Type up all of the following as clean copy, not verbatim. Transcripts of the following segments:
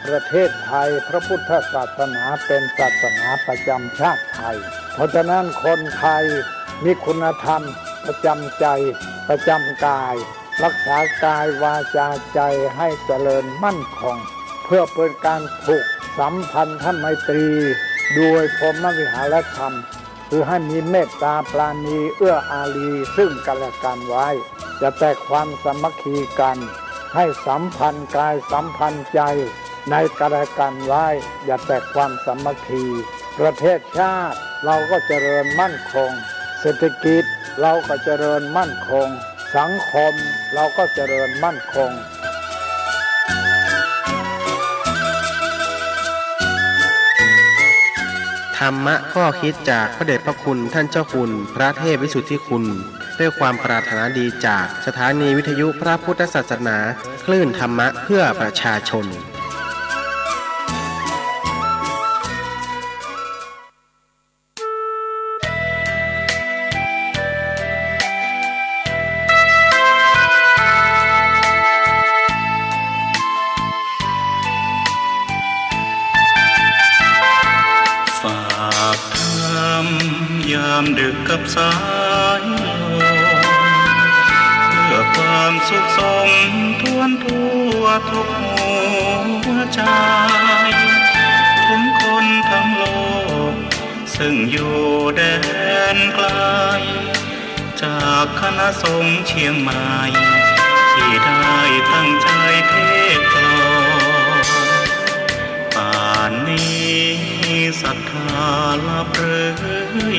ประเทศไทยพระพุทธศาสนาเป็นศาสนาประจำชาติไทยเพราะฉะนั้นคนไทยมีคุณธรรมประจำใจประจำกายรักษากายวาจาใจให้เจริญมั่นคงเพื่อเป็นการผูกสัมพันธไมตรีด้วยพรหมวิหารธรรมคือให้มีเมตตาปราณีเอื้ออารีซึ่งกันและกันไว้จะแต่ความสามัคคีกันให้สัมพันธ์กายสัมพันธ์ใจในกันและกันไว้อย่าแตกความสามัคคีประเทศชาติเราก็เจริญมั่นคงเศรษฐกิจเราก็เจริญมั่นคงสังคมเราก็เจริญมั่นคงธรรมะข้อคิดจากพระเดชพระคุณท่านเจ้าคุณพระเทพวิสุทธิคุณด้วยความปรารถนาดีจากสถานีวิทยุพระพุทธศาสนาคลื่นธรรมะเพื่อประชาชนยามดึกกับสายลมเพื่อความสุขสมทวนทั่วทุกหัวใจถึงคนทั้งโลกซึ่งอยู่แดนไกลจากคณะสงฆ์เชียงใหม่ที่ได้ตั้งใจเทศน์กลอนป่านนี้ศรัทธาลับหรือ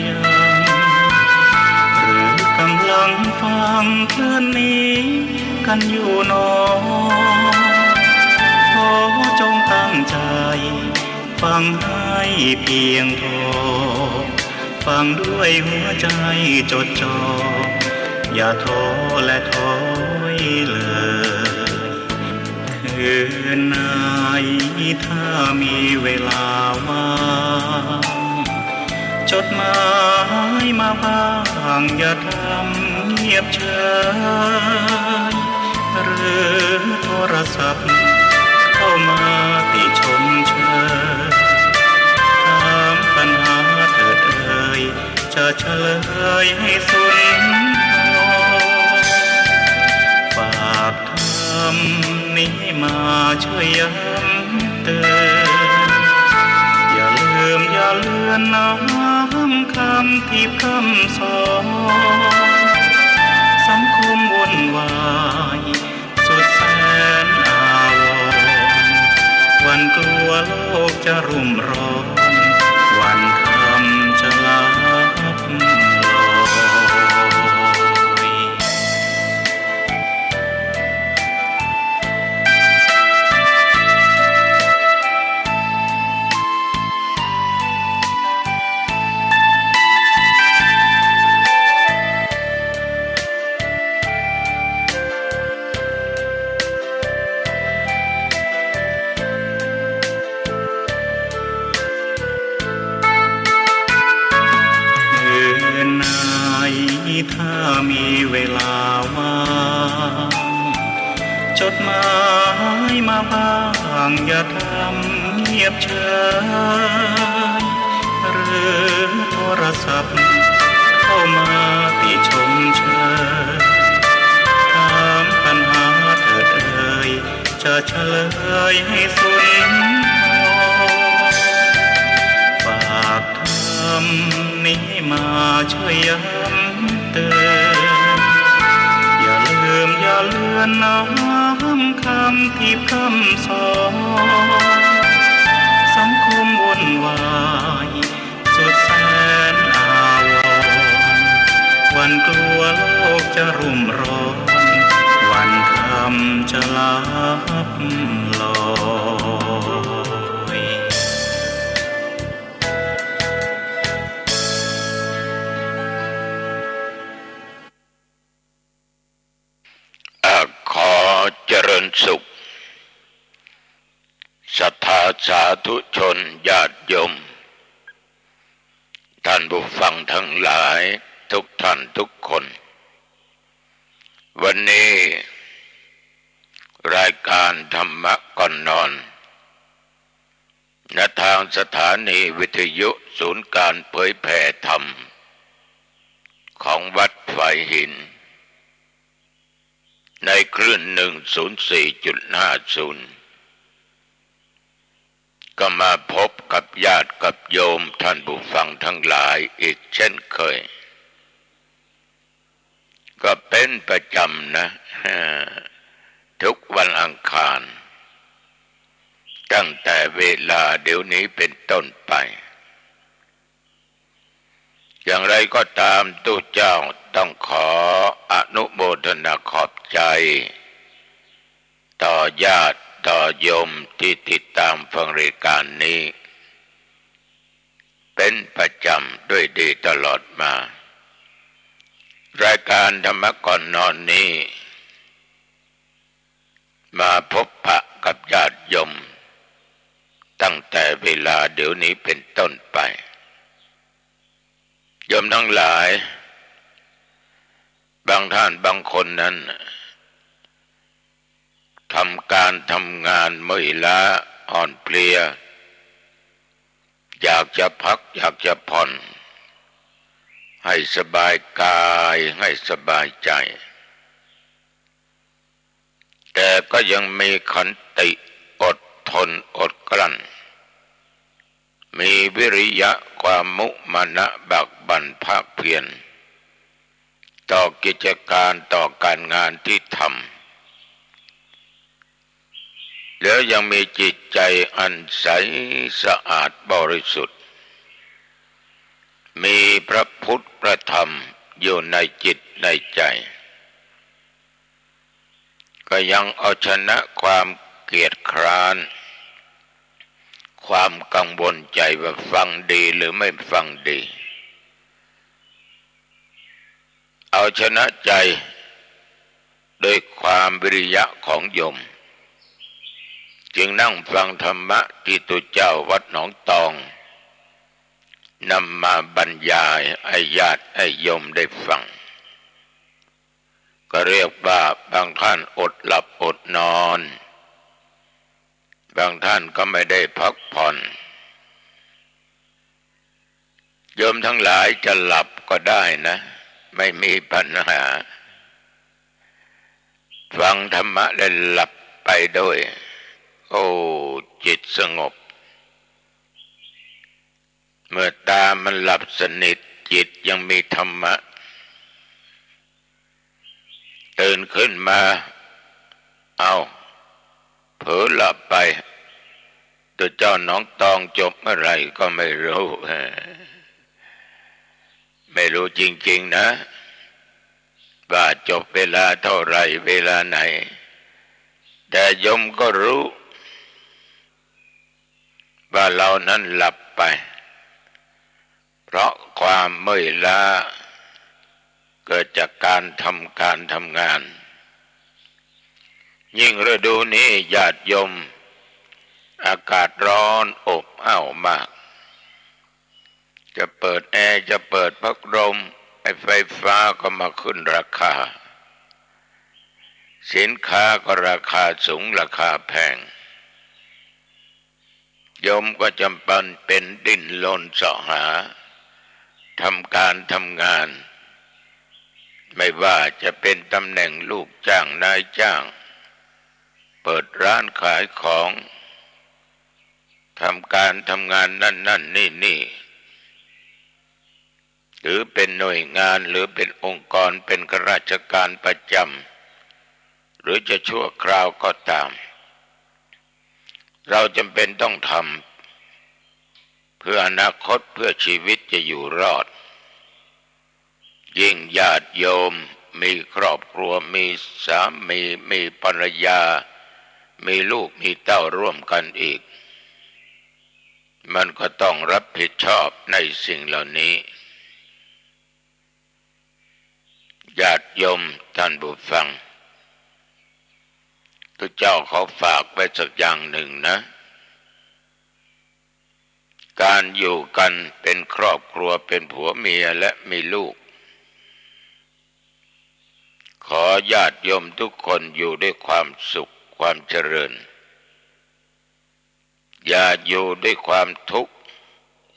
ยังหรือกำลังฟังคลื่นนี้กันอยู่หนอขอจงตั้งใจฟังให้เพียงพอฟังด้วยหัวใจจดจ่ออย่าท้อและถอยเลยคืนไหนถ้ามีเวลาว่างจดหมายมาบ้างอย่าทำเงียบเฉยหรือโทรศัพท์เข้ามาติชมเชยถามปัญหาเถิดเอ่ยจะเฉลยให้สุนทรฝากธรรมนี้มาช่วยย้ำเตือนอย่าลืมอย่าเลือนน้ำคำที่พร่ำสอนสังคมวุ่นวายสุดแสนอาวรณ์วันกลัวโลกจะรุ่มร้อนวันธรรมจะลับลอยถ้ามีเวลาว่างจดหมายมาบ้างอย่าทำเงียบเฉยหรือโทรศัพท์เข้ามาติชมเชยถามปัญหาเถิดเอ่ยจะเฉลยให้สุนทรฝากธรรมนี้มาช่วยย้ำเตือนอย่าลืมอย่าเลือนน้ำคำที่พร่ำสอนสังคมวุ่นวายสุดแสนอาวรณ์วันกลัวโลกจะรุ่มร้อนวันธรรมจะลับลอยขอเจริญสุขศรัทธาสาธุชนญาติโยมท่านผู้ฟังทั้งหลายทุกท่านทุกคน วันนี้รายการธรรมะก่อนนอน างสถานีวิทยุศูนย์การเผยแผ่ธรรมของวัดฝายหินในคลื่น 104.50 ก็มาพบกับญาติกับโยมท่านผู้ฟังทั้งหลายอีกเช่นเคยก็เป็นประจำนะทุกวันอังคารตั้งแต่เวลาเดี๋ยวนี้เป็นต้นไปอย่างไรก็ตามตู้เจ้าต้องขออนุโมทนาขอบใจต่อญาติต่อโยมที่ติดตามฟังรายการนี้เป็นประจำด้วยดีตลอดมารายการธรรมะก่อนนอนนี้มาพบปะกับญาติโยมตั้งแต่เวลาเดี๋ยวนี้เป็นต้นไปโยมทั้งหลายบางท่านบางคนนั้นทำการทำงานเมื่อยล้าอ่อนเพลียอยากจะพักอยากจะผ่อนให้สบายกายให้สบายใจแต่ก็ยังมีขันติอดทนอดกลั้นมีวิริยะความมุมานะบักบั่นภาคเพียรต่อกิจการต่อการงานที่ทำแล้วยังมีจิตใจอันใสสะอาดบริสุทธิ์มีพระพุทธพระธรรมอยู่ในจิตในใจก็ยังเอาชนะความเกียจคร้านความกังวลใจว่าฟังดีหรือไม่ฟังดีเอาชนะใจโดยความวิริยะของโยมจึงนั่งฟังธรรมะที่ตุเจ้าวัดหนองตองนำมาบรรยายให้ญาติให้โยมได้ฟังก็เรียกว่าบางท่านอดหลับอดนอนบางท่านก็ไม่ได้พักผ่อนโยมทั้งหลายจะหลับก็ได้นะไม่มีปัญหาฟังธรรมะแล้วหลับไปด้วยโอ้จิตสงบเมื่อตามันหลับสนิทจิตยังมีธรรมะตื่นขึ้นมาเอาเผลอหลับไปตัวเจ้าน้องตองจบเมื่อไหร่ก็ไม่รู้ไม่รู้จริงๆนะว่าจบเวลาเท่าไรเวลาไหนแต่โยมก็รู้ว่าเรานั้นหลับไปเพราะความเมื่อยล้าเกิดจากการทำงานยิ่งฤดูนี้ญาติโยมอากาศร้อนอบอ้าวมากจะเปิดแอร์จะเปิดพัดลมไฟฟ้าก็มาขึ้นราคาสินค้าก็ราคาสูงราคาแพงโยมก็จำเป็นดิ้นรนเสาะหาทำการทำงานไม่ว่าจะเป็นตำแหน่งลูกจ้างนายจ้างเปิดร้านขายของทำการทำงานนั่นนี่หรือเป็นหน่วยงานหรือเป็นองค์กรเป็นข้าราชการประจำหรือจะชั่วคราวก็ตามเราจำเป็นต้องทำเพื่ออนาคตเพื่อชีวิตจะอยู่รอดยิ่งญาติโยมมีครอบครัวมีสามีมีภรรยามีลูกมีเต้าร่วมกันอีกมันก็ต้องรับผิดชอบในสิ่งเหล่านี้ญาติโยมท่านผู้ฟังทุกเจ้าเขาฝากไว้สักอย่างหนึ่งนะการอยู่กันเป็นครอบครัวเป็นผัวเมียและมีลูกขอญาติโยมทุกคนอยู่ด้วยความสุขความเจริญ อย่าอยู่ด้วยความทุกข์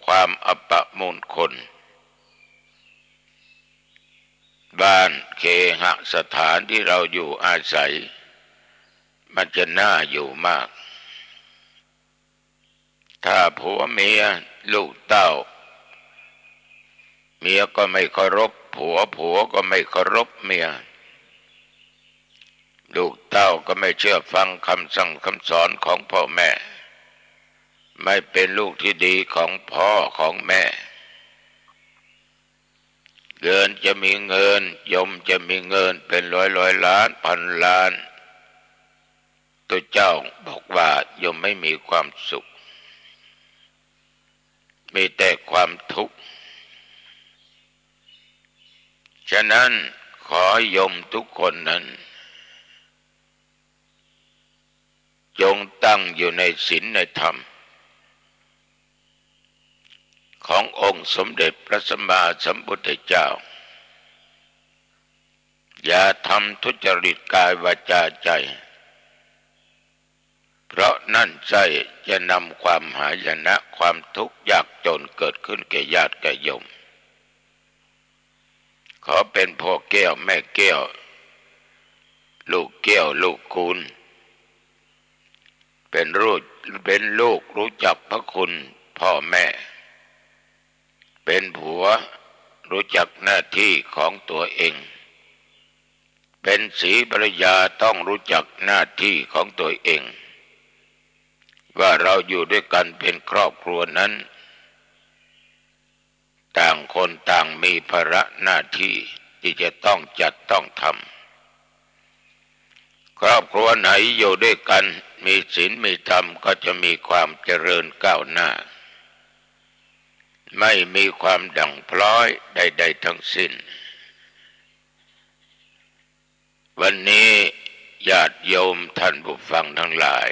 ความอัปมงคลบ้านเคหสถานที่เราอยู่อาศัยมันจะน่าอยู่มากถ้าผัวเมียลูกเต้าเมียก็ไม่เคารพผัวก็ไม่เคารพเมียลูกเต้าก็ไม่เชื่อฟังคำสั่งคำสอนของพ่อแม่ไม่เป็นลูกที่ดีของพ่อของแม่เงินจะมีเงินยมจะมีเงินเป็นร้อยล้านพันล้านตัวเจ้าบอกว่ายมไม่มีความสุขมีแต่ความทุกข์ฉะนั้นขอยมทุกคนนั้นจงตั้งอยู่ในศีลในธรรมขององค์สมเด็จพระสัมมาสัมพุทธเจ้าอย่าทำทุจริตกายวาจาใจเพราะนั่นใจจะนำความหายนะความทุกข์ยากจนเกิดขึ้นแก่ญาติแก่โยมขอเป็นพ่อแก้วแม่แก้วลูกแก้วลูกคุณเป็นลูกรู้จักพระคุณพ่อแม่เป็นผัวรู้จักหน้าที่ของตัวเองเป็นศรีภรรยาต้องรู้จักหน้าที่ของตัวเองว่าเราอยู่ด้วยกันเป็นครอบครัวนั้นต่างคนต่างมีภาระหน้าที่ที่จะต้องจัดต้องทำครอบครัวไหนอยู่ด้วยกันมีศีลมีธรรมก็จะมีความเจริญก้าวหน้าไม่มีความด่างพร้อยใดๆทั้งสิ้นวันนี้ญาติโยมท่านผู้ฟังทั้งหลาย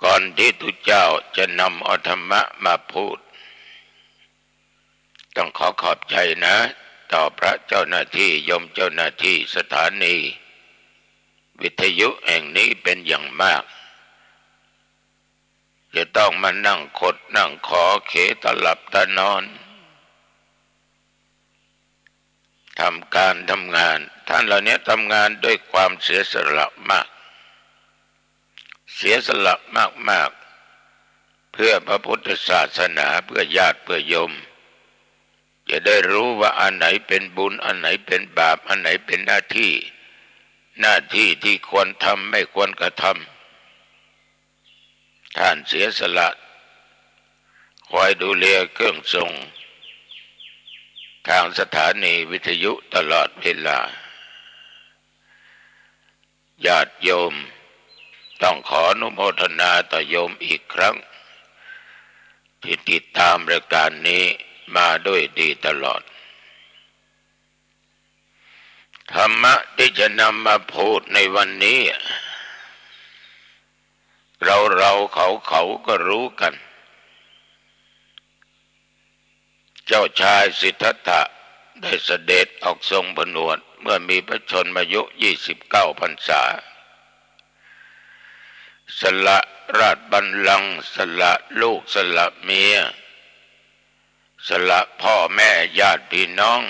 ก่อนที่ทุกเจ้าจะนำเอาธรรมะมาพูดต้องขอบใจนะต่อพระเจ้าหน้าที่โยมเจ้าหน้าที่สถานีวิทยุแห่งนี้เป็นอย่างมากจะต้องมานั่งคดนั่งขอเขตหลับตานอนทำการทำงานท่านเหล่านี้ทำงานด้วยความเสียสละมากเสียสละมากเพื่อพระพุทธศาสนาเพื่อญาติเพื่อโยมจะได้รู้ว่าอันไหนเป็นบุญอันไหนเป็นบาปอันไหนเป็นหน้าที่ที่ควรทำไม่ควรกระทำท่านเสียสละคอยดูแลเครื่องส่งทางสถานีวิทยุตลอดเวลาญาติโยมต้องขออนุโมทนาต่อโยมอีกครั้งที่ติดตามรายการนี้มาด้วยดีตลอดธรรมะที่จะนำมาพูดในวันนี้เราเขาก็รู้กันเจ้าชายสิทธัตถะได้เสด็จออกทรงผนวดเมื่อมีพระชนมายุ29 พรรษาสละราชบัลลังก์สละลูกสละเมียสละพ่อแม่ญาติพี่น้อง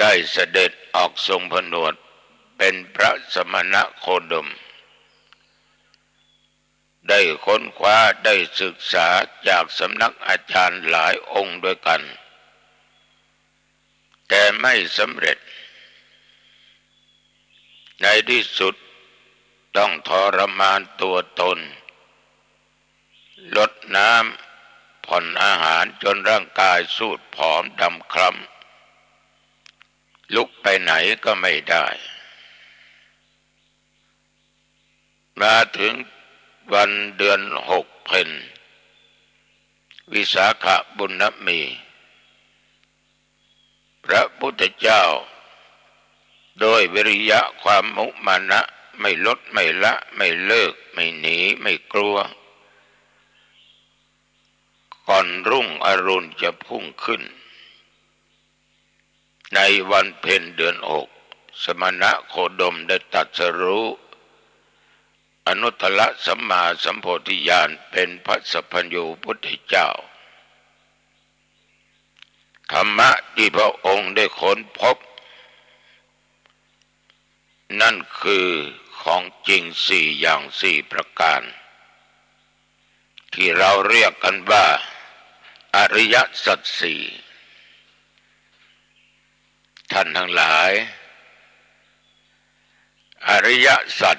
ได้เสด็จออกทรงผนวดเป็นพระสมณโคดมได้ค้นคว้าได้ศึกษาจากสำนักอาจารย์หลายองค์ด้วยกันแต่ไม่สำเร็จในที่สุดต้องทรมานตัวตนลดน้ำผ่อนอาหารจนร่างกายสูดผอมดำคล้ำลุกไปไหนก็ไม่ได้มาถึงวันเดือน6 เพ็ญวิสาขบุญมีพระพุทธเจ้าโดยวิริยะความมุมานะไม่ลดไม่ละไม่เลิกไม่หนีไม่กลัวก่อนรุ่งอรุณจะพุ่งขึ้นในวันเพ็ญเดือน6สมณโคดมได้ตรัสรู้ นุตตรสัมมาสัมโพธิญาณเป็นพระสัพพัญญูพุทธเจ้าธรรมะที่พระองค์ได้ค้นพบนั่นคือของจริงสี่อย่างสี่ประการที่เราเรียกกันว่าอริยสัจสี่ท่านทั้งหลายอริยสัจ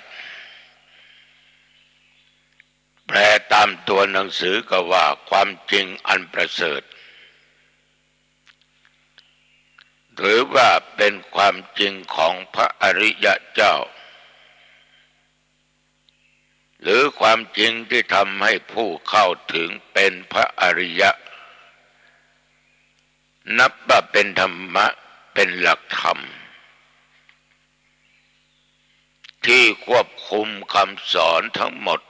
แปลตามตัวหนังสือก็ว่าความจริงอันประเสริฐหรือว่าเป็นความจริงของพระอริยเจ้าหรือความจริงที่ทำให้ผู้เข้าถึงเป็นพระอริยะนับว่าเป็นธรรมะเป็นหลักธรรมที่ควบคุมคำสอนทั้งหมด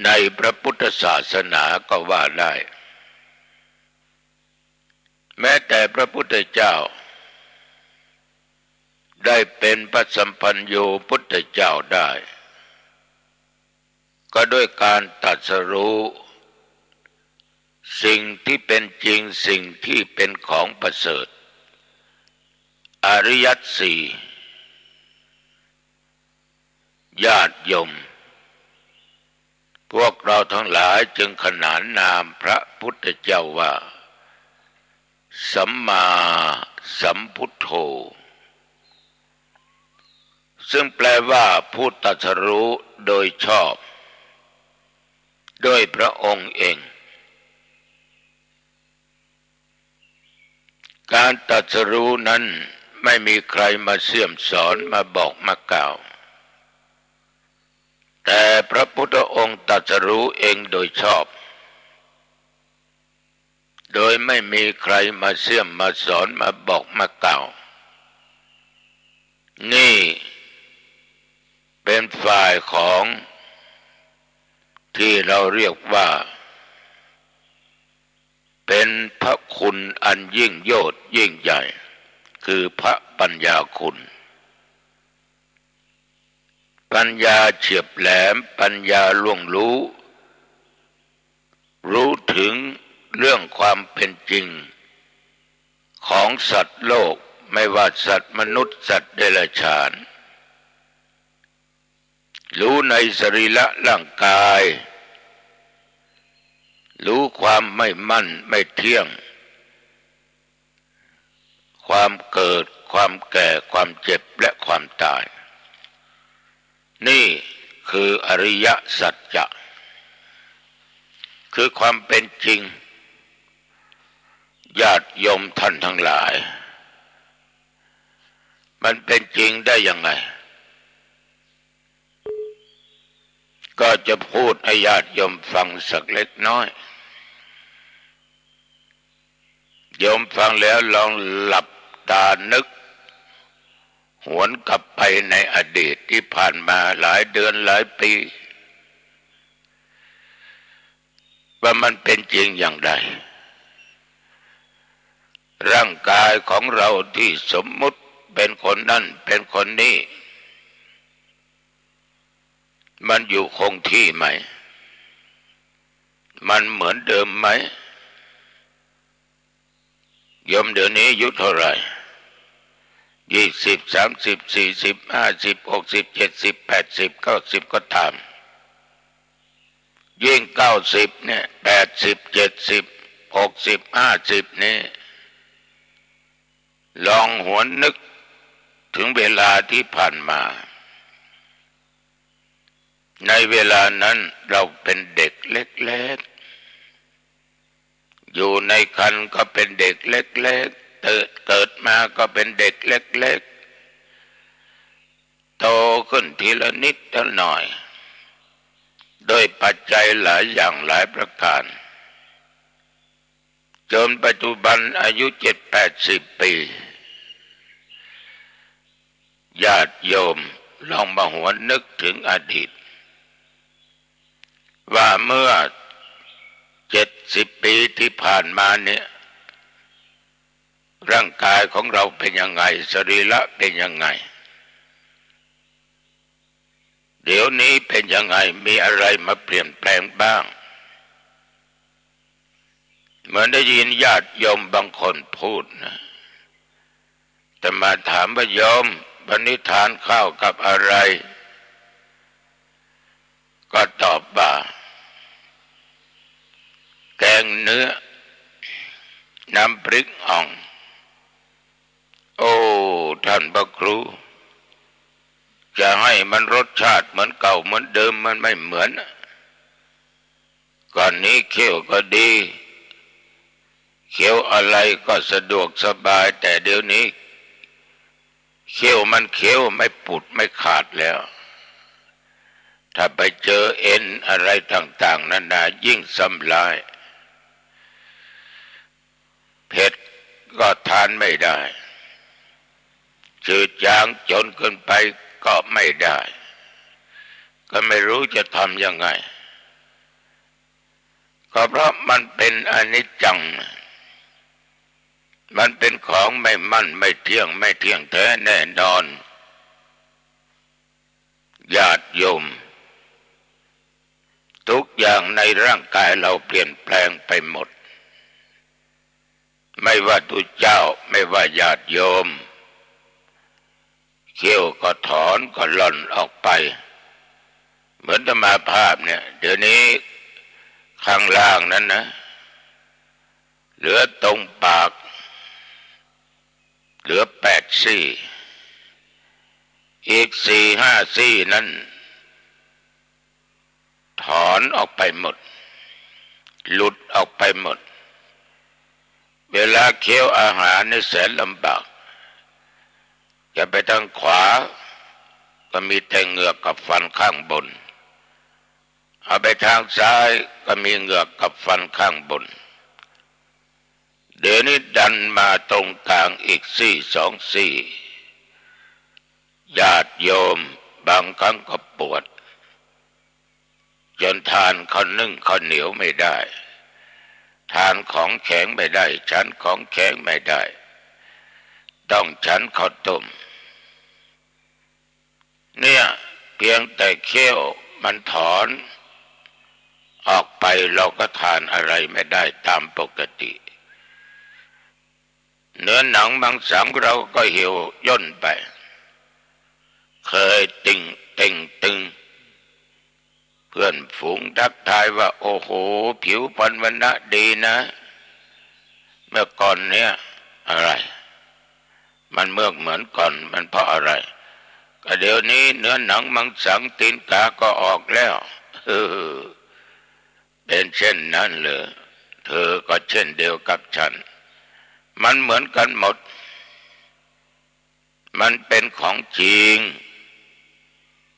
ในพระพุทธศาสนาก็ว่าได้แม้แต่พระพุทธเจ้าได้เป็นพระสัมปัญโญพุทธเจ้าได้ก็ด้วยการตรัสรู้สิ่งที่เป็นจริงสิ่งที่เป็นของประเสริฐอริยสัจสี่ญาติโยมพวกเราทั้งหลายจึงขนานนามพระพุทธเจ้าว่าสัมมาสัมพุทโธซึ่งแปลว่าผู้ตรัสรู้โดยชอบโดยพระองค์เองการตรัสรู้นั้นไม่มีใครมาเสี่ยมสอนมาบอกมากล่าวแต่พระพุทธองค์ตรัสรู้เองโดยชอบโดยไม่มีใครมาเสี่ยมมาสอนมาบอกมากล่าวนี่เป็นฝ่ายของที่เราเรียกว่าเป็นพระคุณอันยิ่งโยชน์ยิ่งใหญ่คือพระปัญญาคุณปัญญาเฉียบแหลมปัญญาล่วงรู้ถึงเรื่องความเป็นจริงของสัตว์โลกไม่ว่าสัตว์มนุษย์สัตว์เดรัจฉานรู้ในสรีระร่างกายรู้ความไม่มั่นไม่เที่ยงความเกิดความแก่ความเจ็บและความตายนี่คืออริยสัจจะคือความเป็นจริงญาติโยมท่านทั้งหลายมันเป็นจริงได้ยังไงก็จะพูดให้ญาติโยมฟังสักเล็กน้อยโยมฟังแล้วลองหลับตานึกหวนกลับไปในอดีตที่ผ่านมาหลายเดือนหลายปีว่ามันเป็นจริงอย่างไรร่างกายของเราที่สมมุติเป็นคนนั้นเป็นคนนี้มันอยู่คงที่ไหมมันเหมือนเดิมไหมโยมเดี๋ยวนี้อายุเท่าไหร่20 30 40 50 60 70 80 90ก็ตามยิ่ง90เนี่ย80 70 60 50นี่ลองหวนนึกถึงเวลาที่ผ่านมาในเวลานั้นเราเป็นเด็กเล็กๆอยู่ในครรภ์ก็เป็นเด็กเล็กๆเกิดมาก็เป็นเด็กเล็กๆโตขึ้นทีละนิดละหน่อยโดยปัจจัยหลายอย่างหลายประการจนปัจจุบันอายุ 70-80 ปีญาติโยมลองมาหวนนึกถึงอดีตว่าเมื่อ70 ปีที่ผ่านมาเนี่ยร่างกายของเราเป็นยังไงสรีระเป็นยังไง เดี๋ยวนี้เป็นยังไงมีอะไรมาเปลี่ยนแปลงบ้างเหมือนได้ยินญาติโยมบางคนพูดนะแต่มาถามว่าโยมวันนี้ทานข้าวกับอะไรก็ตอบว่าแกงเนื้อน้ำพริกอ่องโอ้ท่านพระครูจะให้มันรสชาติเหมือนเก่าเหมือนเดิมมันไม่เหมือนก่อนนี้เคี้ยวก็ดีเคี้ยวอะไรก็สะดวกสบายแต่เดี๋ยวนี้เคี้ยวมันเคี้ยวไม่ปุดไม่ขาดแล้วถ้าไปเจอเอ็นอะไรต่างๆนานายิ่งสำลายเผ็ดก็ทานไม่ได้จืดจางจนเกินไปก็ไม่ได้ก็ไม่รู้จะทำยังไงก็เพราะมันเป็นอนิจจังมันเป็นของไม่มั่นไม่เที่ยงไม่เที่ยงแท้แน่นอนญาติโยมทุกอย่างในร่างกายเราเปลี่ยนแปลงไปหมดไม่ว่าตุเจ้าไม่ว่าญาติโยมเขี้ยวก็ถอนก็หล่นออกไปเหมือนธรรมาภาพเนี่ยเดี๋ยวนี้ข้างล่างนั้นนะเหลือตรงปากเหลือ8 ซี่อีก4-5 ซี่นั้นถอนออกไปหมดหลุดออกไปหมดเวลาเคี้ยวอาหารนี่แสนลำบากจะไปทางขวาก็มีแต่เหงือกกับฟันข้างบนเอาไปทางซ้ายก็มีเหงือกกับฟันข้างบนเดี๋ยวนี้ดันมาตรงกลางอีก2 ซี่ญาติโยมบางครั้งก็ปวดจนทานข้าวนึ่งข้าวเหนียวไม่ได้ทานของแข็งไม่ได้ฉันของแข็งไม่ได้ต้องฉันข้าวต้มเนี่ยเพียงแต่เคี้ยวมันถอนออกไปเราก็ทานอะไรไม่ได้ตามปกติเนื้อหนังมังสังเราก็เหี่ยวย่นไปเคยตึงเพื่อนฝูงทักทายว่าโอ้โหผิวพรรณวรรณะดีนะเมื่อก่อนเนี่ยอะไรมันเมื่อเหมือนก่อนมันเพราะอะไรก็เดี๋ยวนี้เนื้อหนังมังสังตีนกาก็ออกแล้วเป็นเช่นนั้นเหรอเธอก็เช่นเดียวกับฉันมันเหมือนกันหมดมันเป็นของจริง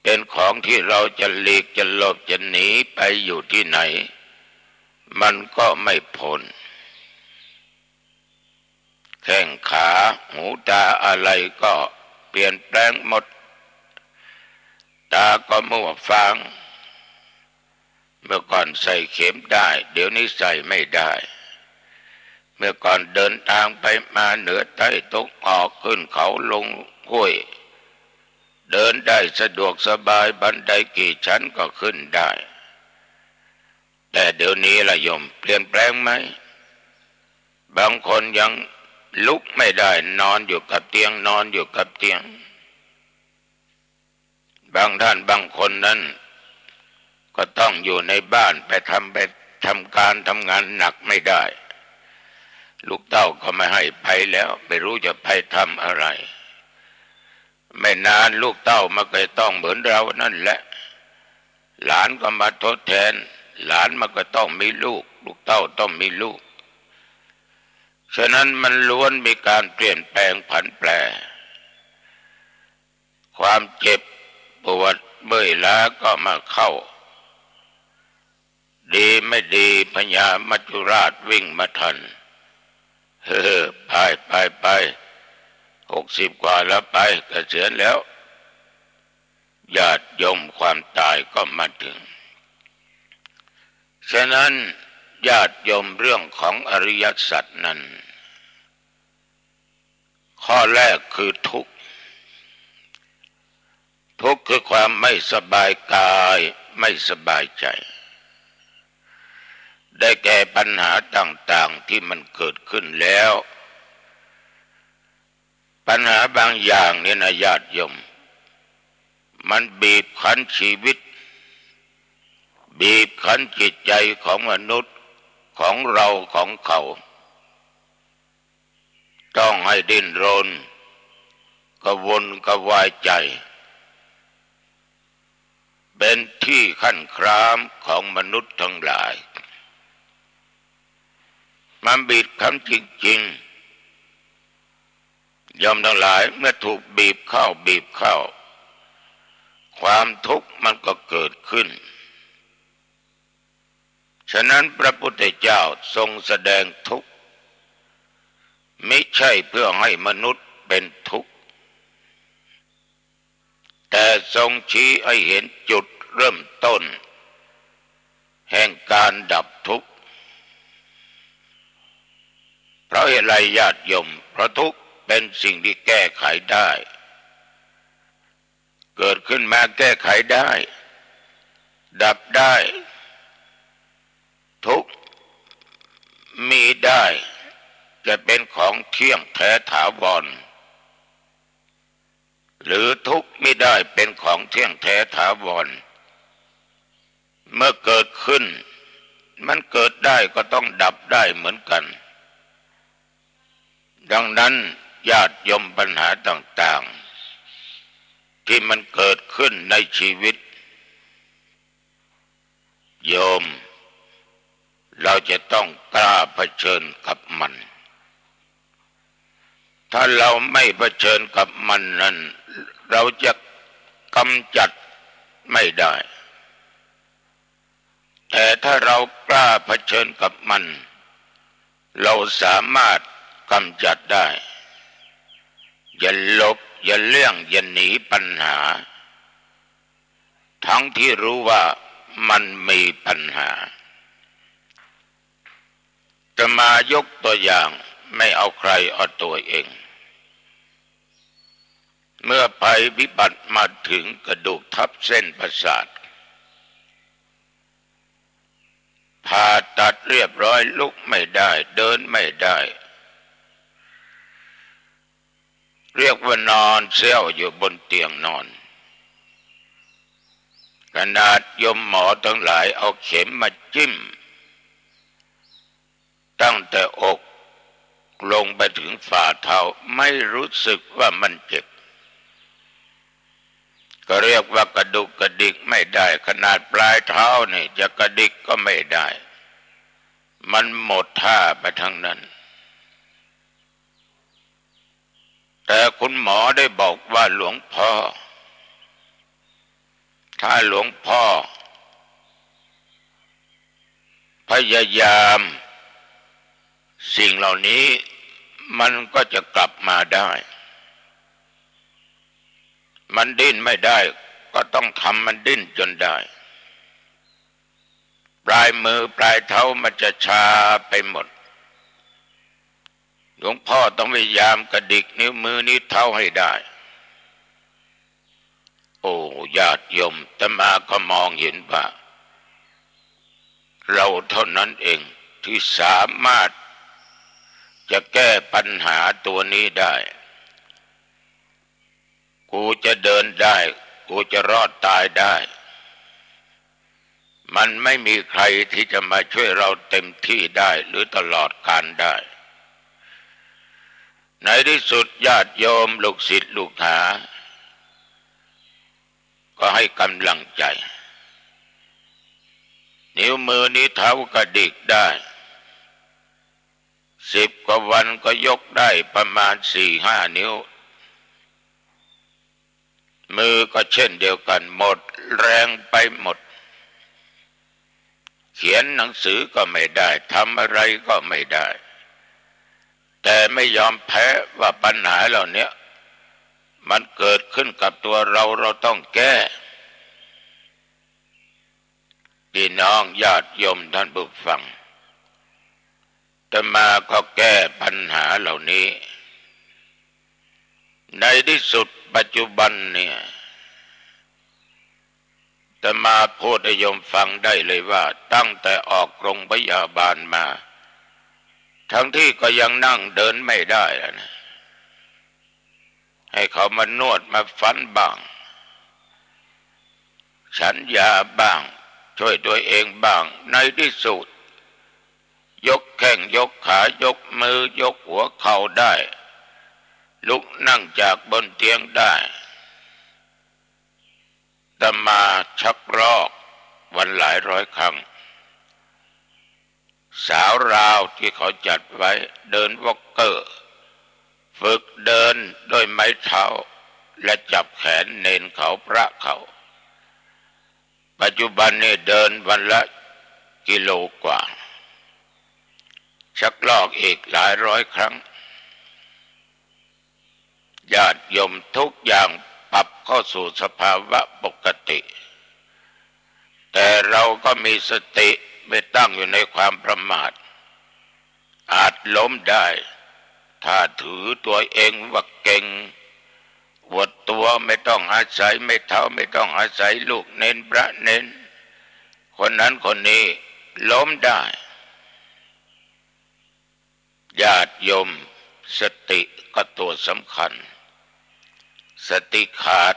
เป็นของที่เราจะหลีกจะหลบจะหนีไปอยู่ที่ไหนมันก็ไม่พ้นแข้งขาหูตาอะไรก็เปลี่ยนแปลงหมดตาก็มัวฟางเมื่อก่อนใส่เข็มได้เดี๋ยวนี้ใส่ไม่ได้เมื่อก่อนเดินทางไปมาเหนือใต้ตกออกขึ้นเขาลงห้วยเดินได้สะดวกสบายบันไดกี่ชั้นก็ขึ้นได้แต่เดี๋ยวนี้ล่ะโยมเปลี่ยนแปลงไหมบางคนยังลุกไม่ได้นอนอยู่กับเตียงนอนอยู่กับเตียงบางท่านบางคนนั้นก็ต้องอยู่ในบ้านไปทำการทำงานหนักไม่ได้ลูกเต้าก็ไม่ให้ไปแล้วไม่รู้จะไปทำอะไรไม่นานลูกเต้ามันก็ต้องเหมือนเรานั่นแหละหลานก็มาทดแทนหลานมันก็ต้องมีลูกลูกเต้าต้องมีลูกฉะนั้นมันล้วนมีการเปลี่ยนแปลงผันแปรความเจ็บปวดเมื่อยล้าก็มาเข้าดีไม่ดีพญามัจจุราชวิ่งมาทันไป60 กว่าแล้วไปเกษียณแล้วญาติโยมความตายก็มาถึงฉะนั้นญาติโยมเรื่องของอริยสัจนั้นข้อแรกคือทุกข์ ทุกข์คือความไม่สบายกายไม่สบายใจได้แก่ปัญหาต่างๆที่มันเกิดขึ้นแล้วปัญหาบางอย่างเนี่ยนะญาติโยมมันบีบคั้นชีวิตบีบคั้นจิตใจของมนุษย์ของเราของเขาต้องให้ดิ้นรนกระวนกระวายใจเป็นที่ขั้นครามของมนุษย์ทั้งหลายมันบีบคั้นจริงๆยอมทั้งหลายเมื่อถูกบีบเข้าความทุกข์มันก็เกิดขึ้นฉะนั้นพระพุทธเจ้าทรงแสดงทุกข์ไม่ใช่เพื่อให้มนุษย์เป็นทุกข์แต่ทรงชี้ให้เห็นจุดเริ่มต้นแห่งการดับทุกข์เพราะเหตุไรญาติโยมเพราะทุกข์เป็นสิ่งที่แก้ไขได้เกิดขึ้นมาแก้ไขได้ดับได้ทุกข์มีได้จะเป็นของเที่ยงแท้ถาวรหรือทุกข์ไม่ได้เป็นของเที่ยงแท้ถาวรเมื่อเกิดขึ้นมันเกิดได้ก็ต้องดับได้เหมือนกันดังนั้นญาติโยมปัญหาต่างๆที่มันเกิดขึ้นในชีวิตโยมเราจะต้องกล้าเผชิญกับมันถ้าเราไม่เผชิญกับมันนั้นเราจะกำจัดไม่ได้แต่ถ้าเรากล้าเผชิญกับมันเราสามารถกำจัดได้อย่าหลบอย่าเลี่ยงอย่าหนีปัญหาทั้งที่รู้ว่ามันมีปัญหาจะมายกตัวอย่างไม่เอาใครเอาตัวเองเมื่อภัยพิบัติมาถึงกระดูกทับเส้นประสาทผ่าตัดเรียบร้อยลุกไม่ได้เดินไม่ได้เรียกว่านอนเซี่ยวอยู่บนเตียงนอนขนาดยมหมอทั้งหลายเอาเข็มมาจิ้มตั้งแต่อกลงไปถึงฝ่าเท้าไม่รู้สึกว่ามันเจ็บก็เรียกว่ากระดุกกระดิกไม่ได้ขนาดปลายเท้านี่จะกระดิกก็ไม่ได้มันหมดท่าไปทั้งนั้นแต่คุณหมอได้บอกว่าหลวงพ่อถ้าหลวงพ่อพยายามสิ่งเหล่านี้มันก็จะกลับมาได้มันดิ้นไม่ได้ก็ต้องทำมันดิ้นจนได้ปลายมือปลายเท้ามันจะชาไปหมดหลวงพ่อต้องพยายามกระดิกนิ้วมือนิ้วเท้าให้ได้โอ้ญาติโยมอาตมาก็มองเห็นว่าเราเท่านั้นเองที่สามารถจะแก้ปัญหาตัวนี้ได้กูจะเดินได้กูจะรอดตายได้มันไม่มีใครที่จะมาช่วยเราเต็มที่ได้หรือตลอดกาลได้ในที่สุดญาติโยมลูกศิษย์ลูกหาก็ให้กำลังใจนิ้วมือนิ้วเท้ากระดิกได้10 กว่าวันก็ยกได้ประมาณ4-5 นิ้วมือก็เช่นเดียวกันหมดแรงไปหมดเขียนหนังสือก็ไม่ได้ทำอะไรก็ไม่ได้แต่ไม่ยอมแพ้ว่าปัญหาเหล่านี้มันเกิดขึ้นกับตัวเราต้องแก้พี่น้องญาติโยมท่านผู้ฟังอาตมาก็แก้ปัญหาเหล่านี้ในที่สุดปัจจุบันเนี่ย แต่มาพูดให้โยมฟังได้เลยว่าตั้งแต่ออกโรงพยาบาลมาทั้งที่ก็ยังนั่งเดินไม่ได้นะให้เขามานวดมาฟันบ้างฉันยาบ้างช่วยตัวเองบ้างในที่สุดยกแข้งยกขายกมือยกหัวเข่าได้ลุกนั่งจากบนเตียงได้แต่มาชักรอกวันหลายร้อยครั้งสาวราวที่เขาจัดไว้เดินวอล์กเกอร์ฝึกเดินด้วยไม้เท้าและจับแขนเนนเขาพระเขาปัจจุบันนี้เดินวันละกิโลกว่าชักลอกอีกหลายร้อยครั้งญาติโยมทุกอย่างปรับเข้าสู่สภาวะปกติแต่เราก็มีสติไม่ตั้งอยู่ในความประมาทอาจล้มได้ถ้าถือตัวเองว่าเก่งอวดตัวไม่ต้องอาศัยไม่เท่าไม่ต้องอาศัยลูกเน้นพระเน้นคนนั้นคนนี้ล้มได้ญาติโยมสติก็ตัวสำคัญสติขาด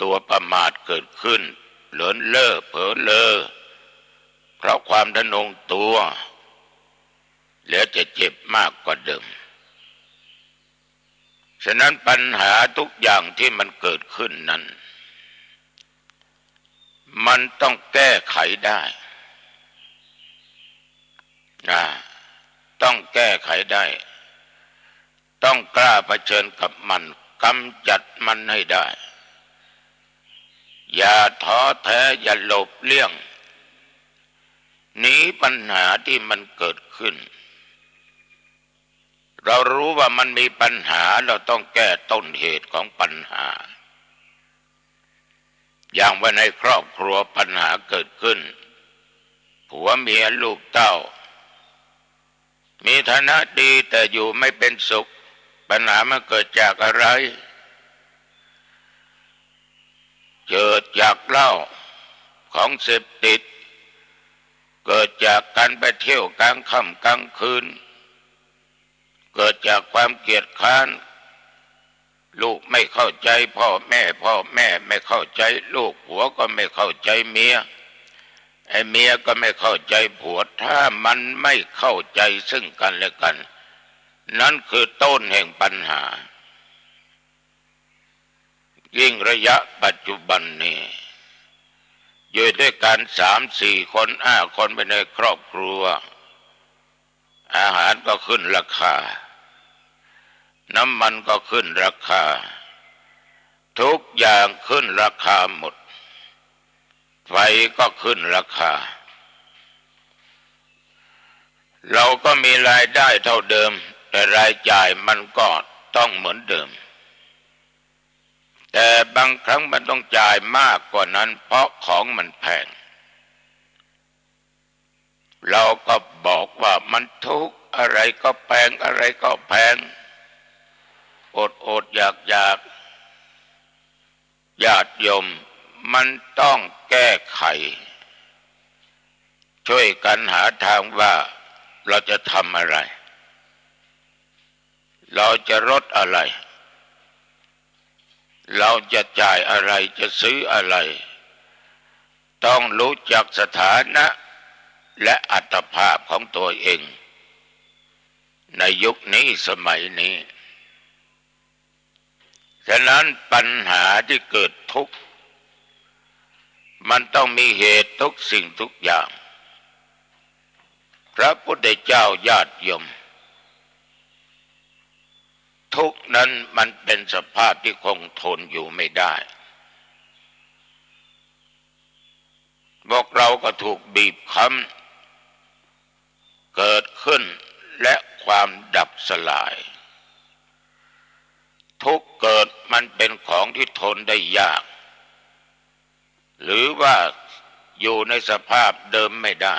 ตัวประมาทเกิดขึ้นเลินเล่อเผลอเลอเพราะความทะนงตัวแล้วจะเจ็บมากกว่าเดิมฉะนั้นปัญหาทุกอย่างที่มันเกิดขึ้นนั้นมันต้องแก้ไขได้ต้องแก้ไขได้ต้องกล้าเผชิญกับมันกำจัดมันให้ได้อย่าท้อแท้อย่าหลบเลี่ยงหนีปัญหาที่มันเกิดขึ้นเรารู้ว่ามันมีปัญหาเราต้องแก้ต้นเหตุของปัญหาอย่างว่าในครอบครัวปัญหาเกิดขึ้นผัวเมียลูกเต้ามีฐานะดีแต่อยู่ไม่เป็นสุขปัญหามันเกิดจากอะไรเกิดจากเหล้าของเสพติดเกิดจากการไปเที่ยวกลางค่ำกลางคืนเกิดจากความเกลียดค้านลูกไม่เข้าใจพ่อแม่ไม่เข้าใจลูกผัวก็ไม่เข้าใจเมียไอ้เมียก็ไม่เข้าใจผัวถ้ามันไม่เข้าใจซึ่งกันและกันนั่นคือต้นแห่งปัญหายิ่งระยะปัจจุบันนี้อยู่ด้วยกัน3-4 คน5 คนไปในครอบครัวอาหารก็ขึ้นราคาน้ำมันก็ขึ้นราคาทุกอย่างขึ้นราคาหมดไฟก็ขึ้นราคาเราก็มีรายได้เท่าเดิมแต่รายจ่ายมันก็ต้องเหมือนเดิมแต่บางครั้งมันต้องจ่ายมากกว่านั้นเพราะของมันแพงเราก็บอกว่ามันทุกข์อะไรก็แพงอะไรก็แพงอดอยากญาติโยมมันต้องแก้ไขช่วยกันหาทางว่าเราจะทำอะไรเราจะลดอะไรเราจะจ่ายอะไรจะซื้ออะไรต้องรู้จักสถานะและอัตภาพของตัวเองในยุคนี้สมัยนี้ฉะนั้นปัญหาที่เกิดทุกข์มันต้องมีเหตุทุกสิ่งทุกอย่างพระพุทธเจ้าญาติโยมทุกข์นั้นมันเป็นสภาพที่คงทนอยู่ไม่ได้พวกเราก็ถูกบีบคั้นเกิดขึ้นและความดับสลายทุกข์เกิดมันเป็นของที่ทนได้ยากหรือว่าอยู่ในสภาพเดิมไม่ได้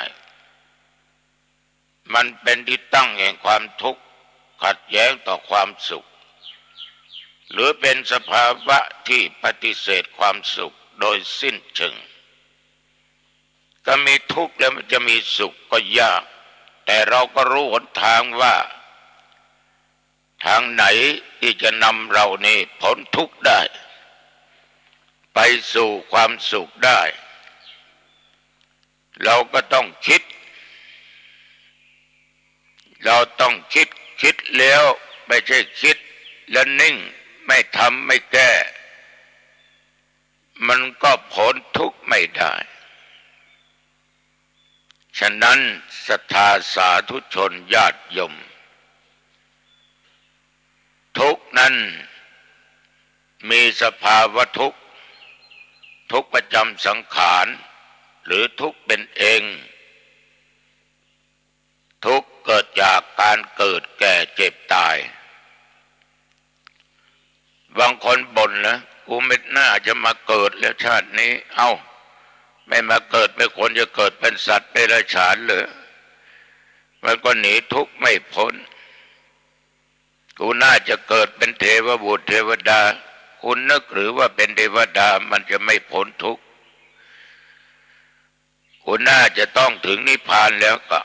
มันเป็นที่ตั้งแห่งความทุกข์ขัดแย้งต่อความสุขหรือเป็นสภาวะที่ปฏิเสธความสุข โดยสิ้นเชิงก็มีทุกข์แล้วมันจะมีสุขก็ยากแต่เราก็รู้หนทางว่าทางไหนที่จะนำเรานี่พ้นทุกข์ได้ไปสู่ความสุขได้เราก็ต้องคิดคิดแล้วไม่ใช่คิดแล้วนิ่งไม่ทำไม่แก้มันก็พ้นทุกข์ไม่ได้ฉะนั้นศรัทธาสาธุชนญาติโยมทุกข์นั้นมีสภาวะทุกข์ประจำสังขารหรือทุกข์เป็นเองทุกข์เกิดจากการเกิดแก่เจ็บตายบางคนบ่นนะกูไม่น่าจะมาเกิดแล้วชาตินี้ไม่มาเกิดไม่ควรจะเกิดเป็นสัตว์เดรัจฉานเลยมันก็หนีทุกข์ไม่พ้นกูน่าจะเกิดเป็นเทวบุตรเทวดาคุณนึกหรือว่าเป็นเทวดามันจะไม่พ้นทุกข์คุณน่าจะต้องถึงนิพพานแล้วก็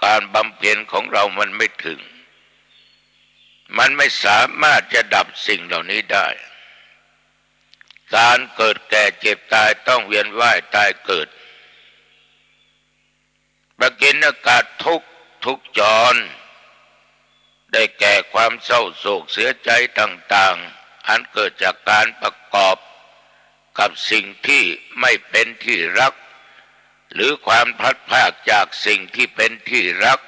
การบำเพ็ญของเรามันไม่ถึงมันไม่สามารถจะดับสิ่งเหล่านี้ได้การเกิดแก่เจ็บตายต้องเวียนว่ายตายเกิดประกิณกาทุกจรได้แก่ความเศร้าโศกเสียใจต่างๆอันเกิดจากการประกอบกับสิ่งที่ไม่เป็นที่รักหรือความพลัดพรากจากสิ่งที่เป็นที่รัก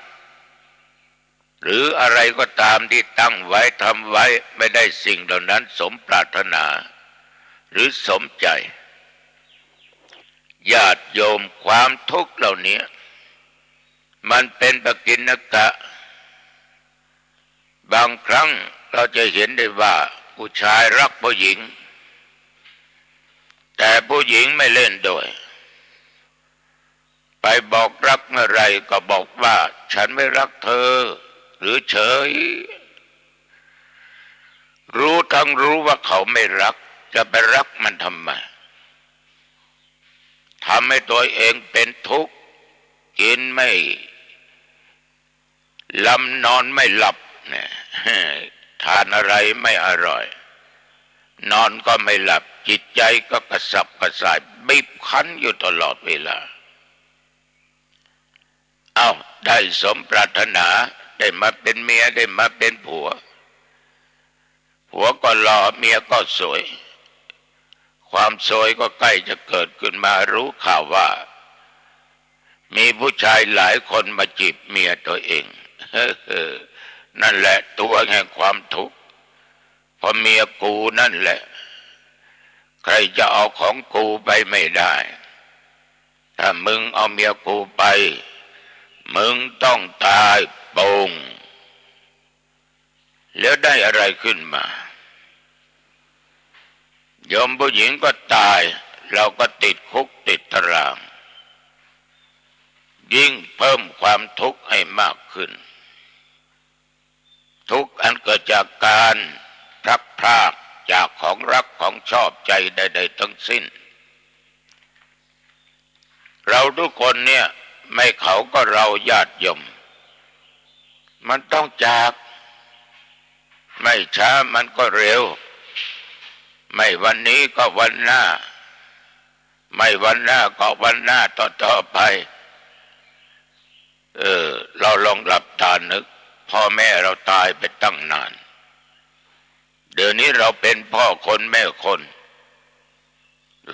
หรืออะไรก็ตามที่ตั้งไว้ทำไว้ไม่ได้สิ่งเหล่านั้นสมปรารถนาหรือสมใจญาติโยมความทุกข์เหล่านี้มันเป็นปกิณกะบางครั้งเราจะเห็นได้ว่าผู้ชายรักผู้หญิงแต่ผู้หญิงไม่เล่นด้วยไปบอกรักเมื่อไรก็บอกว่าฉันไม่รักเธอหรือเฉยรู้ว่าเขาไม่รักจะไปรักมันทำไมทำให้ตัวเองเป็นทุกข์กินไม่ลำนอนไม่หลับเนี่ยทานอะไรไม่อร่อยนอนก็ไม่หลับจิตใจก็กระสับกระส่ายบีบคั้นอยู่ตลอดเวลาได้สมปรารถนาได้มาเป็นเมียได้มาเป็นผัวก็หล่อเมียก็สวยความสวยก็ใกล้จะเกิดขึ้นมารู้ข่าวว่ามีผู้ชายหลายคนมาจีบเมียตัวเองนั่นแหละตัวแห่งความทุกข์เพราะเมียกูนั่นแหละใครจะเอาของกูไปไม่ได้ถ้ามึงเอาเมียกูไปมึงต้องตายโป่งแล้วได้อะไรขึ้นมาโยมผู้หญิงก็ตายเราก็ติดคุกติดตารางยิ่งเพิ่มความทุกข์ให้มากขึ้นทุกข์อันเกิดจากการพลัดพรากจากของรักของชอบใจใดๆทั้งสิ้นเราทุกคนเนี่ยไม่เขาก็เราญาติโยมมันต้องจากไม่ช้ามันก็เร็วไม่วันนี้ก็วันหน้าไม่วันหน้าก็วันหน้าต่อไปเราลองหลับตานึกพ่อแม่เราตายไปตั้งนานเดี๋ยวนี้เราเป็นพ่อคนแม่คน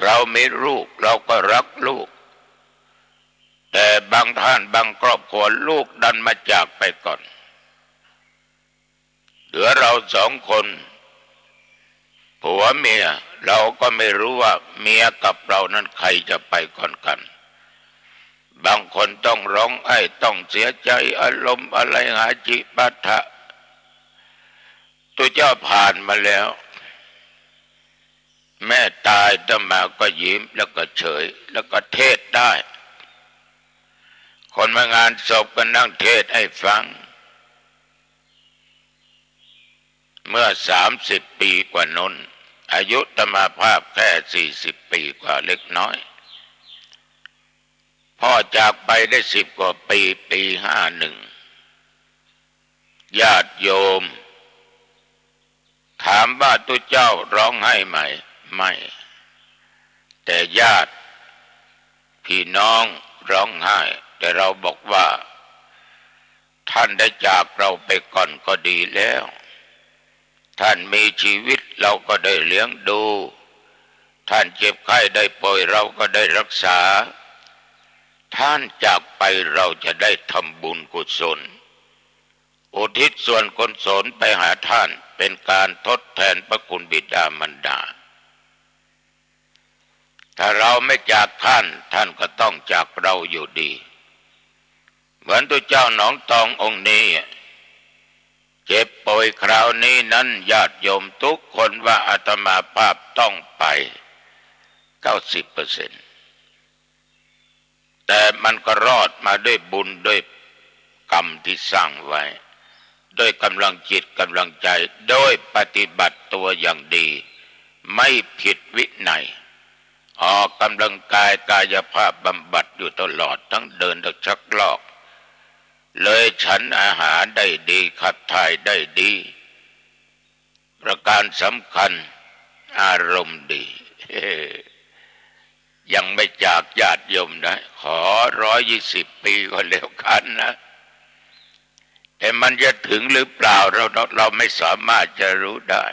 เรามีลูกเราก็รักลูกแต่บางท่านบางครอบครัวลูกดันมาจากไปก่อนเหลือเราสองคนผัวเมียเราก็ไม่รู้ว่าเมียกับเรานั้นใครจะไปก่อนกันบางคนต้องร้องไห้ต้องเสียใจอารมณ์อะไรหาจิปัฏฐะตัวเจ้าผ่านมาแล้วแม่ตายตมาก็ยิ้มแล้วก็เฉยแล้วก็เทศได้คนมางานศพก็นั่งเทศให้ฟังเมื่อ30 ปีกว่านั้น อายุตมาภาพแค่40 ปีกว่าเล็กน้อยพ่อจากไปได้10 กว่าปีปี51ญาติโยมถามว่าตุเจ้าร้องไห้ไหมไม่แต่ญาติพี่น้องร้องไห้แต่เราบอกว่าท่านได้จากเราไปก่อนก็ดีแล้วท่านมีชีวิตเราก็ได้เลี้ยงดูท่านเจ็บไข้ได้ป่วยเราก็ได้รักษาท่านจากไปเราจะได้ทำบุญกุศลอุทิศส่วนกุศลไปหาท่านเป็นการทดแทนพระคุณบิดามารดาถ้าเราไม่จากท่านท่านก็ต้องจากเราอยู่ดีเหมือนตัวเจ้าหนองตององค์นี้เจ็บป่วยคราวนี้นั้นญาติโยมทุกคนว่าอาตมาภาพต้องไป90%แต่มันก็รอดมาด้วยบุญด้วยกรรมที่สร้างไว้ด้วยกำลังจิตกำลังใจโดยปฏิบัติตัวอย่างดีไม่ผิดวินัยออกกำลังกายกายภาพบำบัดอยู่ตลอดทั้งเดินทั้งชักลอกเลยฉันอาหารได้ดีขับถ่ายได้ดีประการสำคัญอารมณ์ดียังไม่จากญาติโยมนะขอ120 ปีก็แล้วกันนะแต่มันจะถึงหรือเปล่าเราไม่สามารถจะรู้ได้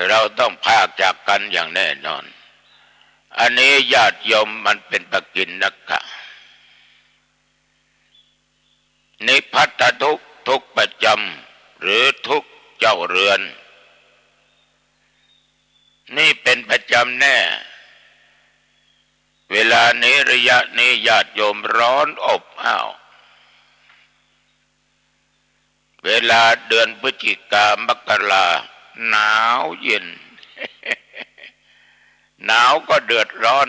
เราต้องพากจากกันอย่างแน่นอนอันนี้ญาติโยมมันเป็นปกิณกะนิพพัทธทุกข์ทุกข์ประจำหรือทุกข์เจ้าเรือนนี่เป็นประจำแน่เวลานี้ระยะนี้ญาติโยมร้อนอบอ้าวเวลาเดือนพฤศจิกามกราหนาวเย็น หนาวก็เดือดร้อน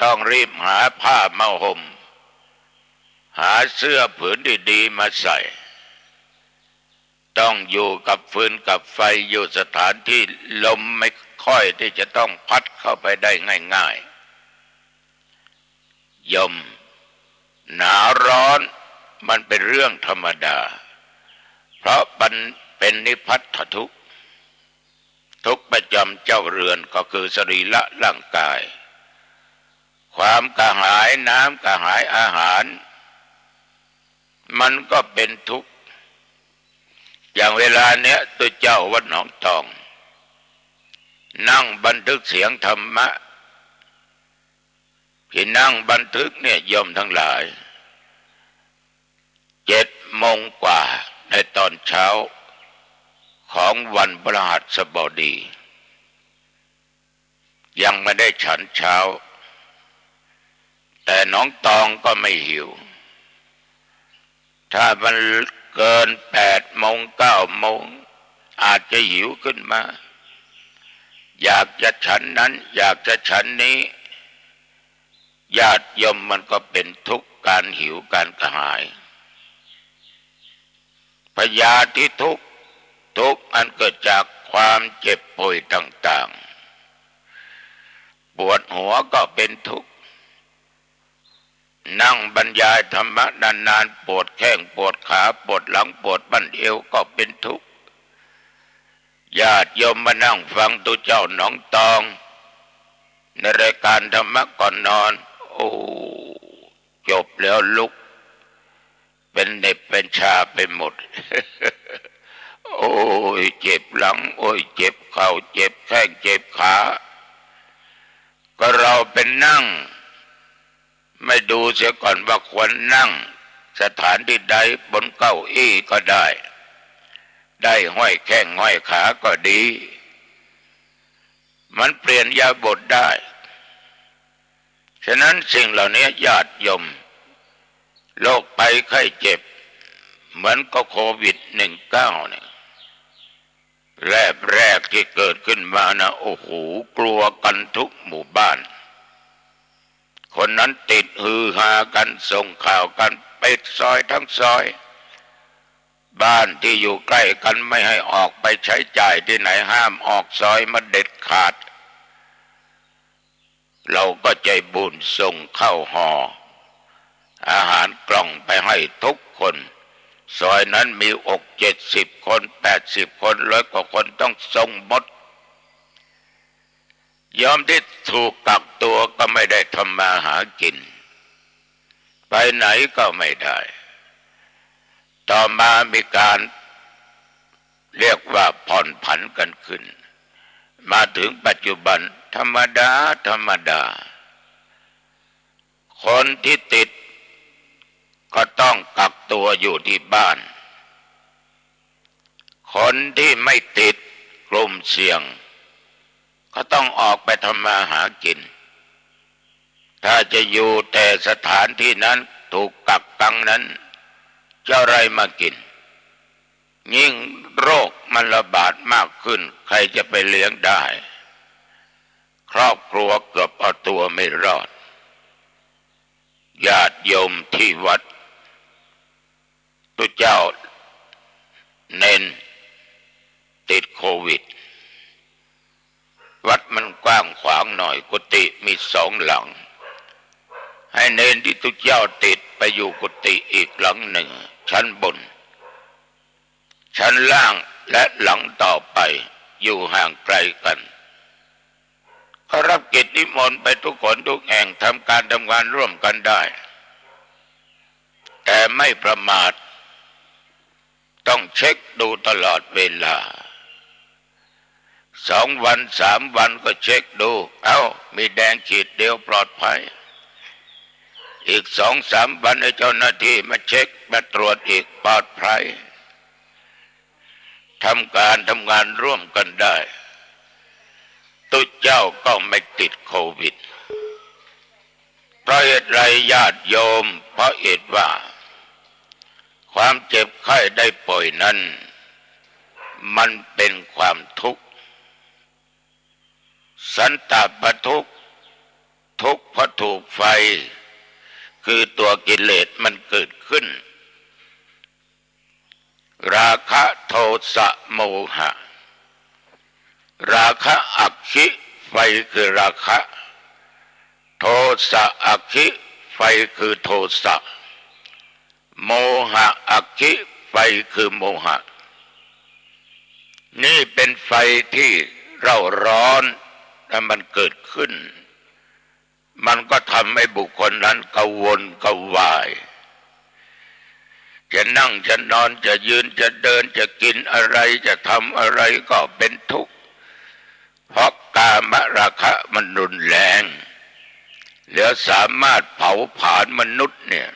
ต้องรีบหาผ้ามาห่มหาเสื้อผืนดีๆมาใส่ต้องอยู่กับฟืนกับไฟอยู่สถานที่ลมไม่ค่อยที่จะต้องพัดเข้าไปได้ง่ายๆยมหนาวร้อนมันเป็นเรื่องธรรมดาเพราะมันเป็นนิพพัทธทุกข์ทุกข์ประจำเจ้าเรือนก็คือสรีระร่างกายความกระหายน้ำกระหายอาหารมันก็เป็นทุกข์อย่างเวลาเนี้ยตัวเจ้าวัดหนองตองนั่งบันทึกเสียงธรรมะที่นั่งบันทึกเนี่ยโยมทั้งหลาย7 โมงกว่าในตอนเช้าของวันพฤหัสบดียังไม่ได้ฉันเช้าแต่น้องตองก็ไม่หิวถ้ามันเกิน8 โมง 9 โมงอาจจะหิวขึ้นมาอยากจะฉันนั้นอยากจะฉันนี้ญาติโยมมันก็เป็นทุกข์การหิวการกระหายพยาธิทุกข์อันเกิดจากความเจ็บป่วยต่างๆปวดหัวก็เป็นทุกข์นั่งบรรยายธรรมะนานๆปวดแข้งปวดขาปวดหลังปวดบั้นเอวก็เป็นทุกข์ญาติโยมมานั่งฟังตัวเจ้าหนองตองในรายการธรรมะก่อนนอนโอ้จบแล้วลุกเป็นเหน็บเป็นชาไปหมด โอ้ยเจ็บหลังโอ้ยเจ็บเข่าเจ็บแข้งเจ็บขาก็เราเป็นนั่งไม่ดูเสียก่อนว่าควรนั่งสถานที่ใดบนเก้าอี้ก็ได้ห้อยแข้งห้อยขาก็ดีมันเปลี่ยนยาบทได้ฉะนั้นสิ่งเหล่านี้ญาติโยมโรคภัยไข้เจ็บเหมือนกับโควิด-19เนี่ยแรกที่เกิดขึ้นมานะโอ้โหกลัวกันทุกหมู่บ้านคนนั้นติดฮือฮากันส่งข่าวกันปิดซอยทั้งซอย บ้านที่อยู่ใกล้กันไม่ให้ออกไปใช้จ่ายที่ไหนห้ามออกซอยมาเด็ดขาดเราก็ใจบุญส่งเข้าห่ออาหารกล่องไปให้ทุกคนซอยนั้นมี70 คน80 คน100 กว่าคนต้องส่งหมดยอมที่ถูกกักตัวก็ไม่ได้ทำมาหากินไปไหนก็ไม่ได้ต่อมามีการเรียกว่าผ่อนผันกันขึ้นมาถึงปัจจุบันธรรมดาคนที่ติดก็ต้องกักตัวอยู่ที่บ้านคนที่ไม่ติดกลุ่มเสี่ยงก็ต้องออกไปทำมาหากินถ้าจะอยู่แต่สถานที่นั้นถูกกักขังนั้นจะอะไรมากินยิ่งโรคมันระบาดมากขึ้นใครจะไปเลี้ยงได้ครอบครัวเกือบเอาตัวไม่รอดญาติโยมที่วัดตุเจ้าเน้นติดโควิดวัดมันกว้างขวางหน่อยกุฏิมี2 หลังให้เน้นที่ตุเจ้าติดไปอยู่กุฏิอีกหลังหนึ่งชั้นบนชั้นล่างและหลังต่อไปอยู่ห่างไกลกันเขารับกิจนิมนต์ไปทุกคนทุกแห่งทำการทำงานร่วมกันได้แต่ไม่ประมาทต้องเช็คดูตลอดเวลา2 วัน3 วันก็เช็คดูมีแดงขีดเดียวปลอดภัยอีก2-3 วันให้เจ้าหน้าที่มาเช็คมาตรวจอีกปลอดภัยทำงานร่วมกันได้ตุเจ้าก็ไม่ติดโควิดเพราะเหตุไรญาติโยมเพราะเหตุว่าความเจ็บไข้ได้ป่วยนั้นมันเป็นความทุกข์สันตปทุกข์ทุกข์เพราะถูกไฟคือตัวกิเลสมันเกิดขึ้นราคะโทสะโมหะราคะอักขิไฟคือราคะโทสะอักขิไฟคือโทสะโมหะอักขิไฟคือโมหะนี่เป็นไฟที่เราร้อนและมันเกิดขึ้นมันก็ทำให้บุคคลนั้นกังวลกังวายจะนั่งจะนอนจะยืนจะเดินจะกินอะไรจะทำอะไรก็เป็นทุกข์เพราะกามราคะมันรุนแรงแล้วสามารถเผาผลาญมนุษย์เนี่ย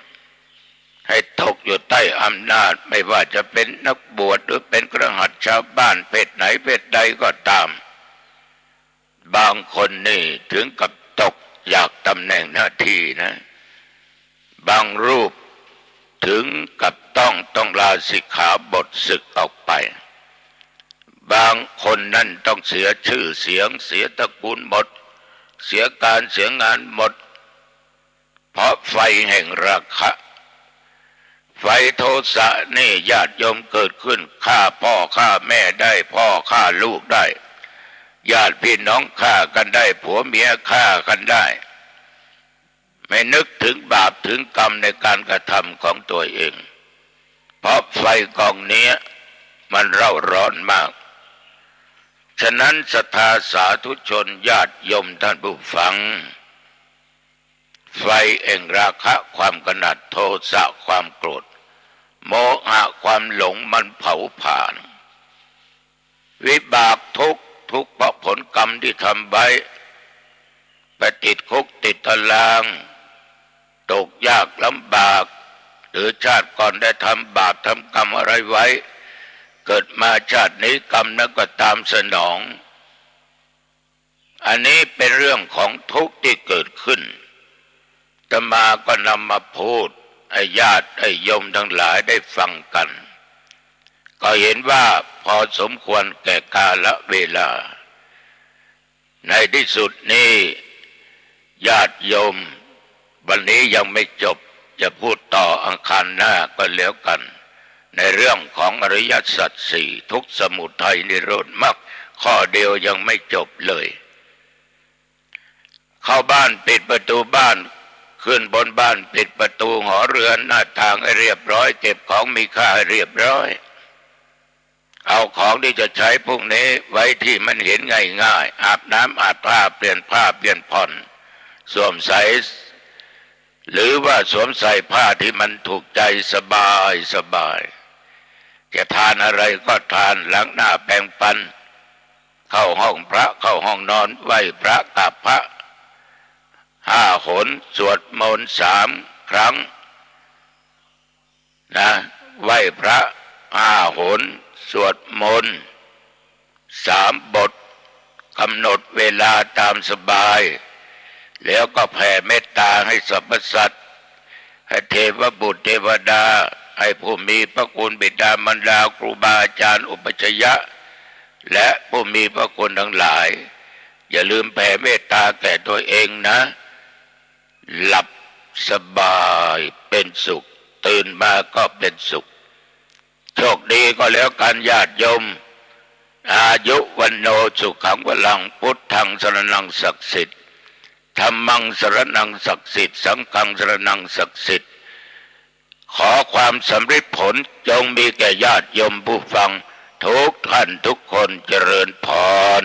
ให้ตกอยู่ใต้อำนาจไม่ว่าจะเป็นนักบวชหรือเป็นคฤหัสถ์ชาวบ้านเพศไหนเพศใดก็ตามบางคนนี่ถึงกับตกจากตำแหน่งหน้าที่นะบางรูปถึงกับต้องลาสิกขาบทศึกออกไปบางคนนั่นต้องเสียชื่อเสียงเสียตระกูลหมดเสียการเสียงานหมดเพราะไฟแห่งราคะไฟโทสะนี่ญาติโยมเกิดขึ้นฆ่าพ่อฆ่าแม่ได้พ่อฆ่าลูกได้ญาติพี่น้องฆ่ากันได้ผัวเมียฆ่ากันได้ไม่นึกถึงบาปถึงกรรมในการกระทำของตัวเองเพราะไฟกองนี้มันเร่าร้อนมากฉะนั้นศรัทธาสาธุชนญาติโยมท่านผู้ฟังไฟแห่งราคะความกนัดโทสะความโกรธโมหะความหลงมันเผาผลาญวิบากทุกข์เพราะผลกรรมที่ทำไว้ไปติดคุกติดตารางตกยากลำบากหรือชาติก่อนได้ทำบาปทำกรรมอะไรไว้เกิดมาชาตินี้กรรมนั้นก็ตามสนองอันนี้เป็นเรื่องของทุกข์ที่เกิดขึ้นอาตมาก็นำมาพูดให้ญาติให้โยมทั้งหลายได้ฟังกันก็เห็นว่าพอสมควรแก่กาลเวลาในที่สุดนี้ญาติโยมวันนี้ยังไม่จบจะพูดต่ออังคารหน้าก็แล้วกัน ในเรื่องของอริยสัจสี่ทุกข์สมุทัยนิโรธมรรคข้อเดียวยังไม่จบเลย เข้าบ้านปิดประตูบ้านขึ้นบนบ้านปิดประตูหอเรือนหน้าต่างให้เรียบร้อยเก็บของมีค่าให้เรียบร้อยเอาของที่จะใช้พวกนี้ไว้ที่มันเห็นง่ายๆอาบน้ำอาบผ้าเปลี่ยนผ้าเปลี่ยนผ่อนสวมใส่หรือว่าสวมใส่ผ้าที่มันถูกใจสบายจะทานอะไรก็ทานล้างหน้าแปรงฟันเข้าห้องพระเข้าห้องนอนไหว้พระกราบพระ5 หนสวดมนต์3 ครั้งนะไหว้พระ5 หนสวดมนต์3 บทกำหนดเวลาตามสบายแล้วก็แผ่เมตตาให้สรรพสัตว์ให้เทวบุตรเทวดาให้ผู้มีพระคุณบิดามารดาครูบาอาจารย์อุปัชฌายะและผู้มีพระคุณทั้งหลายอย่าลืมแผ่เมตตาแก่ตัวเองนะหลับสบายเป็นสุขตื่นมาก็เป็นสุขโชคดีก็แล้วกันญาติโยมอายุวันโนสุขังพลังพุทธังสรณังศักดิ์สิทธิ์ธัมมังสรณังศักดิ์สิทธิ์สังฆังสรณังศักดิ์สิทธิ์ขอความสำเร็จผลจงมีแก่ญาติโยมผู้ฟังทุกท่านทุกคนเจริญพร